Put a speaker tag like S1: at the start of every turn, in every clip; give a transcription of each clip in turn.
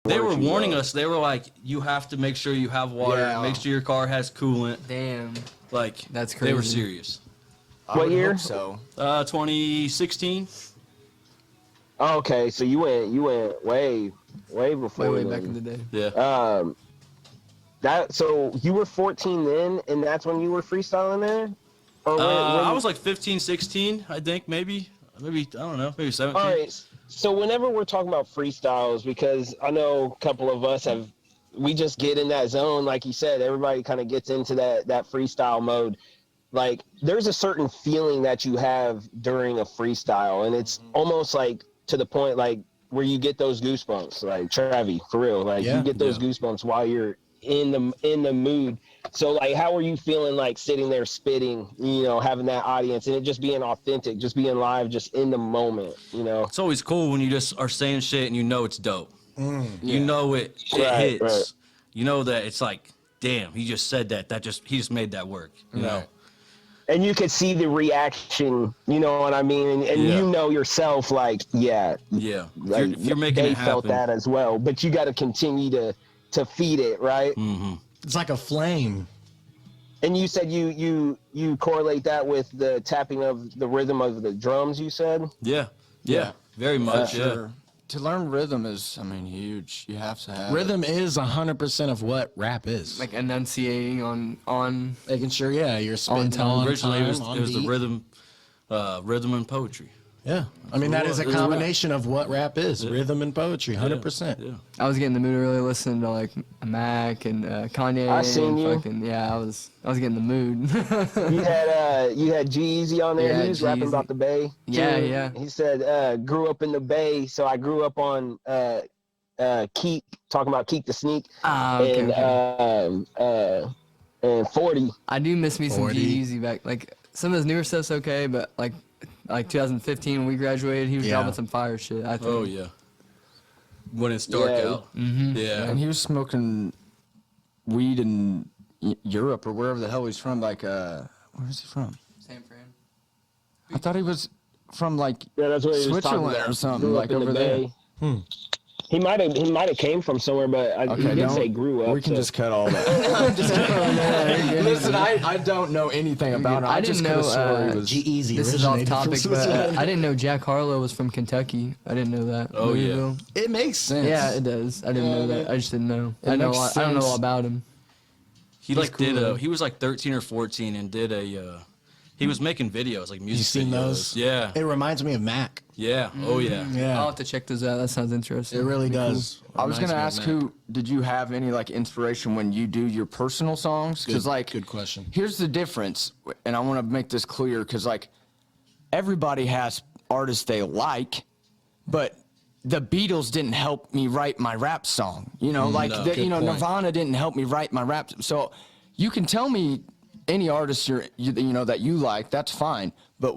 S1: They were warning us. They were like, you have to make sure you have water. Make sure your car has coolant.
S2: Damn.
S1: Like,
S2: that's crazy.
S1: They were serious.
S3: What year?
S4: So
S1: 2016.
S3: Okay, so you went way before.
S2: Way back in the day.
S1: Yeah.
S3: So you were 14 then, and that's when you were freestyling there? Or when
S1: I was like 15, 16, I think, maybe, I don't know, maybe 17.
S3: All right, so whenever we're talking about freestyles, because I know a couple of us we just get in that zone, like you said, everybody kind of gets into that freestyle mode. Like, there's a certain feeling that you have during a freestyle, and it's almost like to the point, like, where you get those goosebumps, like, Travi, for real, like, you get those goosebumps while you're in the mood. So, like, how are you feeling, like, sitting there spitting, you know, having that audience, and it just being authentic, just being live, just in the moment, you know?
S1: It's always cool when you just are saying shit and you know it's dope. You know it hits.
S3: Right.
S1: You know that it's like, damn, he just said that. He just made that work, you know?
S3: And you could see the reaction, you know what I mean? And you know yourself, like, like,
S1: if you're making
S3: they
S1: it happen.
S3: felt that as well, but you got to continue to feed it, right?
S1: Mm-hmm.
S5: It's like a flame.
S3: And you said you correlate that with the tapping of the rhythm of the drums, you said?
S1: Yeah, very much,
S4: sure. To learn rhythm is, I mean, huge. You have to have
S5: Rhythm is 100% of what rap is.
S2: Like enunciating on
S5: making sure, you're spitting on
S1: originally
S5: time,
S1: it was the rhythm and poetry.
S5: Yeah, I mean, that is a combination of what rap is, rhythm and poetry, 100%.
S1: Yeah.
S2: I was getting in the mood earlier listening to like Mac and Kanye.
S3: I seen you.
S2: I was getting in the mood.
S3: You had G-Eazy on there.
S2: Yeah,
S3: He was rapping about the Bay. Too.
S2: Yeah.
S3: He said, grew up in the Bay, so I grew up on Keek, talking about Keek the Sneak, and 40.
S2: I do miss me some
S5: 40.
S2: G-Eazy back. Like, some of his newer stuff's okay, but like 2015 when we graduated, he was dropping some fire shit, I think.
S1: Oh, yeah. When it's dark out.
S2: Mm-hmm.
S1: Yeah.
S4: And he was smoking weed in Europe or wherever the hell he's from. Like, where is he from?
S2: San Fran.
S4: I thought he was from, like,
S3: That's what he was talking
S4: Switzerland
S3: about.
S4: or something,
S3: Grew
S4: like
S3: up in
S4: over
S3: the
S4: there.
S3: Bay. He might have came from somewhere, but he didn't say grew up.
S4: We can just cut all that. Listen, I don't know anything about it. I just
S2: didn't
S4: could have
S2: know,
S4: swore he was.
S5: G-Eazy
S2: This is off
S5: originated from
S2: topic, but
S5: Switzerland.
S2: I didn't know Jack Harlow was from Kentucky. I didn't know that.
S1: Oh, yeah.
S2: Louisville.
S5: It makes sense.
S2: Yeah, it does. I didn't know that. I just didn't know. I don't know
S4: sense.
S2: all about him.
S1: He was like 13 or 14 and did he was making videos, like music
S5: You seen
S1: videos.
S5: those?
S1: Yeah.
S5: It reminds me of Mac.
S1: Yeah. Oh, yeah.
S5: Yeah.
S2: I'll have to check those out. That sounds interesting.
S5: It really does.
S4: I was gonna
S5: Reminds
S4: ask
S5: me of
S4: who did you have any like inspiration when you do your personal songs? Because like,
S5: good question.
S4: Here's the difference, and I want to make this clear because like, everybody has artists they like, but the Beatles didn't help me write my rap song. You know, like
S1: No.
S4: you know,
S5: point.
S4: Nirvana didn't help me write my rap. So you can tell me any artist you know that you like, that's fine. But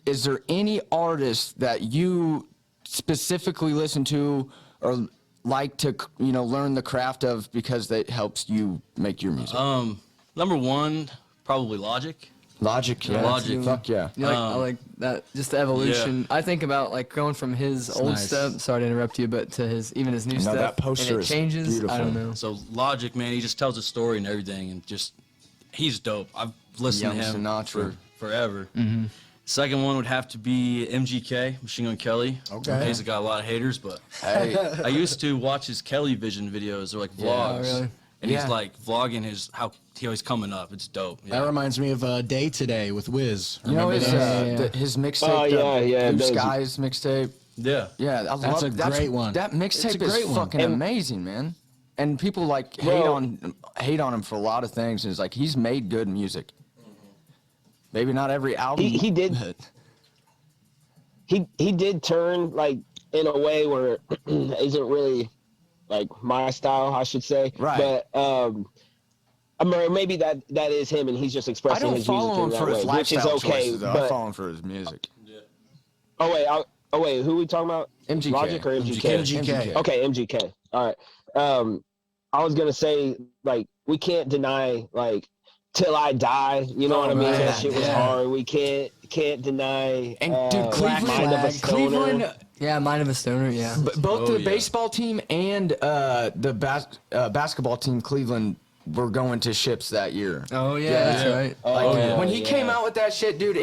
S4: is there any artist that you specifically listen to or like to, you know, learn the craft of because that helps you make your music?
S1: Number one, probably Logic.
S4: Logic, yeah.
S1: Logic.
S4: Fuck yeah.
S2: You like, I like that, just the evolution. I think about like going from his old
S5: nice.
S2: stuff. Sorry to interrupt you, but to even his new
S4: No,
S2: stuff.
S4: that poster
S2: and it
S4: is
S2: changes.
S4: beautiful.
S2: I don't know.
S1: So Logic, man, he just tells a story and everything, and just he's dope. I've listened to
S4: Young
S1: him
S4: Sinatra.
S1: for forever. Second one would have to be MGK, Machine Gun Kelly.
S5: Okay.
S1: He's got a lot of haters, but
S4: Hey,
S1: I used to watch his Kelly Vision videos or like vlogs.
S2: Oh, really?
S1: And
S4: Yeah.
S1: he's like vlogging how he's coming up. It's dope. Yeah.
S5: That reminds me of Day Today with Wiz.
S4: you know
S5: Remember
S4: his,
S5: that?
S4: his mixtape,
S3: Oh, yeah,
S4: Blue
S3: those-
S4: Skies mixtape.
S1: Yeah.
S4: Yeah, I
S5: That's
S4: love
S5: a great one.
S4: That
S5: It's
S4: mixtape
S5: a great
S4: is
S5: one.
S4: fucking amazing, man. And people like hate on him for a lot of things. And it's like he's made good music. Maybe not every album.
S3: He did.
S4: but-
S3: He did turn, like, in a way where isn't really like my style, I should say.
S4: Right.
S3: But I mean, maybe that is him, and he's just
S4: I
S3: expressing
S4: don't
S3: his music
S4: follow him
S3: in that
S4: for his
S3: way, which is
S4: lifestyle
S3: okay.
S4: choices, though. I
S3: But
S4: follow him for his music.
S3: oh wait, who are we talking about?
S4: MGK.
S3: Logic or MGK?
S5: MGK.
S3: Okay, MGK. All right. I was gonna say, like, we can't deny, like, Till I Die. You know what I mean?
S4: right.
S3: That shit was
S5: Yeah.
S3: hard. We can't deny.
S4: And dude,
S3: Mind of a Stoner.
S4: Cleveland
S2: Yeah, Mind of a Stoner. Yeah.
S4: Both the
S1: yeah.
S4: baseball team and the basketball team, Cleveland, were going to ships that year.
S2: Oh yeah, that's right.
S4: When he came out with that shit, dude,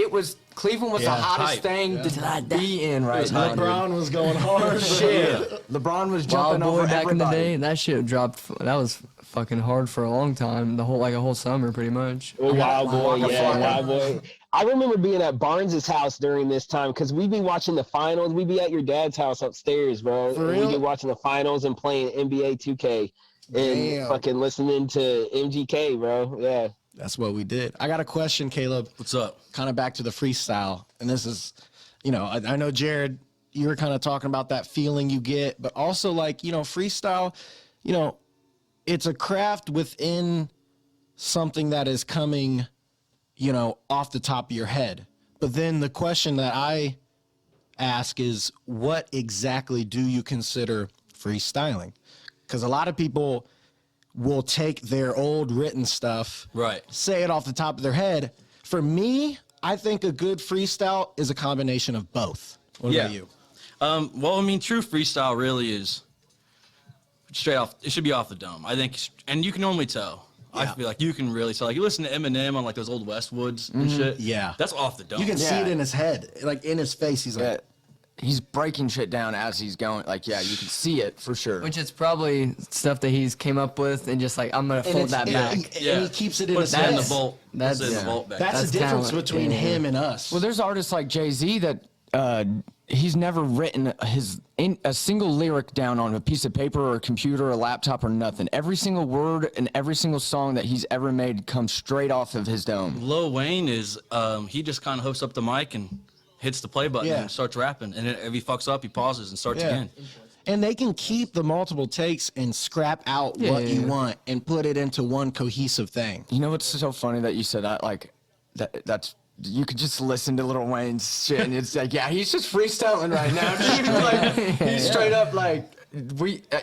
S4: Cleveland was the hottest
S1: hype.
S4: thing to be in right now.
S5: LeBron was going hard.
S4: Shit. LeBron was jumping
S2: Wild Boy
S4: over
S2: back in the
S4: everybody.
S2: day, that shit dropped. That was fucking hard for a long time. A whole summer, pretty much.
S3: Wild Boy, yeah, Wild Boy. I remember being at Barnes's house during this time because we'd be watching the finals. We'd be at your dad's house upstairs, bro.
S5: For
S3: and
S5: real?
S3: we'd be watching the finals and playing NBA 2K and fucking listening to MGK, bro. Yeah.
S5: That's what we did. I got a question, Caleb.
S1: What's up?
S5: Kind of back to the freestyle. And this is, I know, Jared, you were kind of talking about that feeling you get, but also like, freestyle, it's a craft within something that is coming, off the top of your head. But then the question that I ask is, what exactly do you consider freestyling? Because a lot of people will take their old written stuff,
S1: Right.
S5: say it off the top of their head. For me, I think a good freestyle is a combination of both. What about you?
S1: Well, I mean, true freestyle really is straight off. It should be off the dome. I think, and you can normally tell. I feel like you can really tell. Like you listen to Eminem on like those old Westwoods and shit.
S5: Yeah.
S1: That's off the dome.
S5: You can see it in his head, like in his face. He's like,
S4: He's breaking shit down as he's going. Like, yeah, you can see it for sure.
S2: Which is probably stuff that he's came up with and just like, I'm gonna fold that back.
S5: and he keeps it in
S1: Puts
S5: his
S1: it in
S5: head.
S1: the vault.
S2: That's-
S1: Puts it in the
S2: yeah.
S1: vault back.
S5: That's
S2: That's
S5: the difference
S2: talent.
S5: between him and us.
S4: Well, there's artists like Jay-Z that he's never written a single lyric down on a piece of paper or a computer or a laptop or nothing. Every single word and every single song that he's ever made comes straight off of his dome.
S1: Lil Wayne is he just kind of hooks up the mic and hits the play button
S5: Yeah.
S1: and starts rapping. And if he fucks up, he pauses and starts again.
S5: And they can keep the multiple takes and scrap out what you want and put it into one cohesive thing.
S4: You know what's so funny that you said that? Like, that's you could just listen to Lil Wayne's shit and it's like, yeah, he's just freestyling right now. Dude. Like, he's straight up like,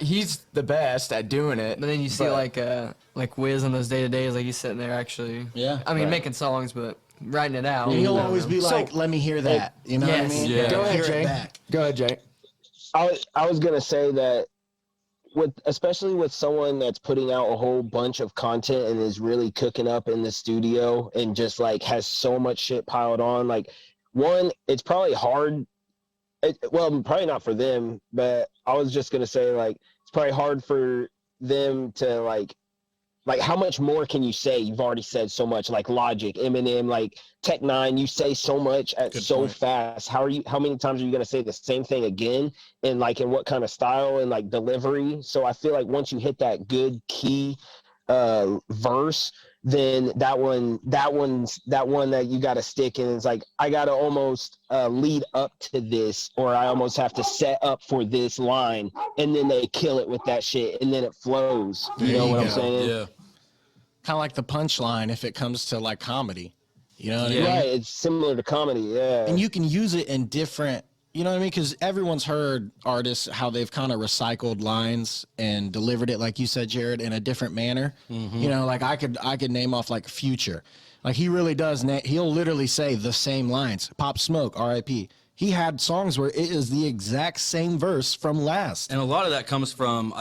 S4: he's the best at doing it.
S2: But then you see like Wiz on those day-to-days, like he's sitting there actually.
S5: Yeah.
S2: I mean, making songs, but writing it out.
S5: And he'll always be like, let me hear that. You know what I
S2: Yes.
S5: mean?
S1: Yeah.
S4: Go ahead,
S5: Hear it
S4: Jay.
S5: back.
S4: Go ahead, Jay.
S3: I was gonna say that especially with someone that's putting out a whole bunch of content and is really cooking up in the studio and just like has so much shit piled on, like one, it's probably hard. Well, probably not for them, but I was just gonna say like it's probably hard for them to like how much more can you say? You've already said so much, like Logic, Eminem, like Tech Nine. You say so much at fast. How many times are you gonna say the same thing again? And like in what kind of style and like delivery? So I feel like once you hit that good key verse, then that one that you got to stick in is like I got to almost lead up to this, or I almost have to set up for this line, and then they kill it with that shit, and then it flows. You know what I'm saying?
S1: Yeah.
S5: Kind of like the punchline if it comes to like comedy. You know what I mean?
S3: Right, it's similar to comedy, yeah.
S5: And you can use it in different, you know what I mean? Because everyone's heard artists, how they've kind of recycled lines and delivered it, like you said, Jared, in a different manner. You know, like I could name off like Future. Like he really does, he'll literally say the same lines. Pop Smoke, R.I.P. He had songs where it is the exact same verse from Last.
S1: And a lot of that comes from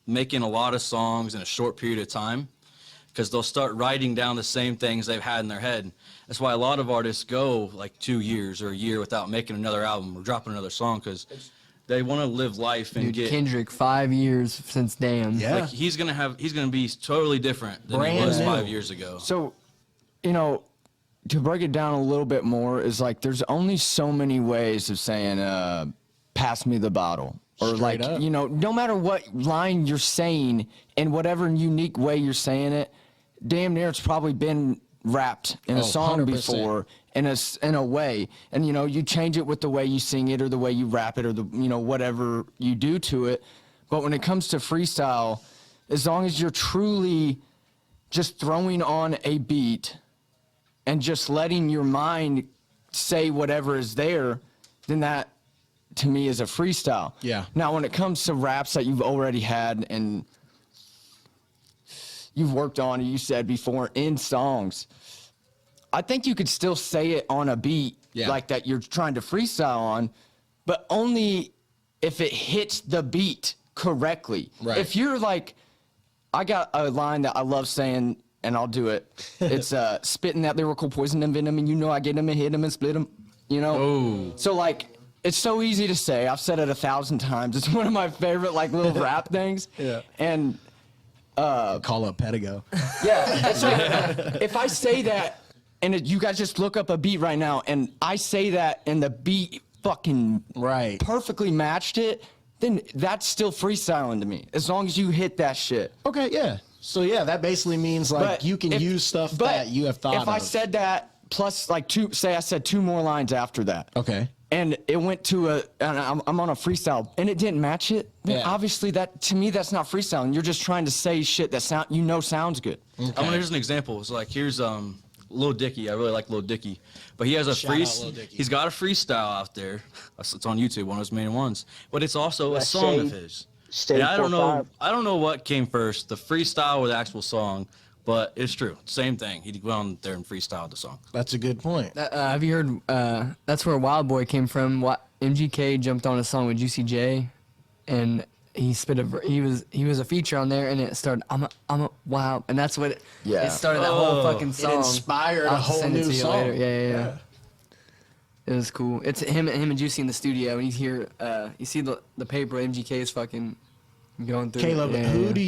S1: making a lot of songs in a short period of time, because they'll start writing down the same things they've had in their head. That's why a lot of artists go like 2 years or a year without making another album or dropping another song, because they want to live life and
S2: Dude,
S1: get.
S2: Kendrick, 5 years since Damn.
S5: Yeah.
S1: Like he's gonna be totally different than he
S5: Brand
S1: was
S5: new.
S1: 5 years ago.
S4: So, to break it down a little bit more is like there's only so many ways of saying pass me the bottle, or
S5: Straight up.
S4: no matter what line you're saying in whatever unique way you're saying it, damn near it's probably been rapped in a song
S5: 100%.
S4: before in a way, and you change it with the way you sing it or the way you rap it or the whatever you do to it. But when it comes to freestyle, as long as you're truly just throwing on a beat and just letting your mind say whatever is there, then that, to me, is a freestyle.
S5: Yeah.
S4: Now, when it comes to raps that you've already had and you've worked on, you said before, in songs, I think you could still say it on a beat like that you're trying to freestyle on, but only if it hits the beat correctly.
S5: Right.
S4: If you're like, I got a line that I love saying, and I'll do it. It's spitting that lyrical poison and venom, and you know I get them and hit them and split them. You know.
S1: Oh.
S4: So like, it's so easy to say. I've said it 1,000 times. It's one of my favorite like little rap things.
S5: Yeah.
S4: And
S5: Call up Pedigo.
S4: yeah, it's like, if I say that, and you guys just look up a beat right now, and I say that, and the beat fucking
S5: Right.
S4: perfectly matched it, then that's still freestyling to me. As long as you hit that shit.
S5: Okay, yeah. So yeah, that basically means like
S4: But
S5: you can
S4: if-
S5: use stuff
S4: but
S5: that you have thought
S4: If I
S5: of.
S4: said that plus like say I said 2 more lines after that.
S5: Okay.
S4: And it went to and I'm on a freestyle, and it didn't match it. Then
S5: Yeah.
S4: obviously that to me that's not freestyling. You're just trying to say shit that sounds good.
S1: Here's an example. It's like here's Lil Dicky. I really like Lil Dicky, but he has a
S5: Shout out Lil Dicky.
S1: He's got a freestyle out there. It's on YouTube, one of his main ones. But it's also a
S3: That's
S1: song of
S3: Shade-
S1: his.
S3: Shade
S1: And I don't know.
S3: 45.
S1: I don't know what came first, the freestyle or the actual song. But it's true. Same thing. He went on there and freestyled the song.
S5: That's a good point.
S2: Have you heard? That's where Wild Boy came from. MGK jumped on a song with Juicy J, and he spit a. He was a feature on there, and it started. I'm a wild, and that's what it.
S4: Yeah.
S2: It started that whole fucking song.
S5: inspired a
S2: I'll
S5: whole
S2: send it
S5: new
S2: to you
S5: song.
S2: later. Yeah. It was cool. It's him and Juicy in the studio, and you hear. You see the paper MGK is fucking going through.
S5: Caleb,
S2: Yeah,
S5: who
S2: yeah.
S5: do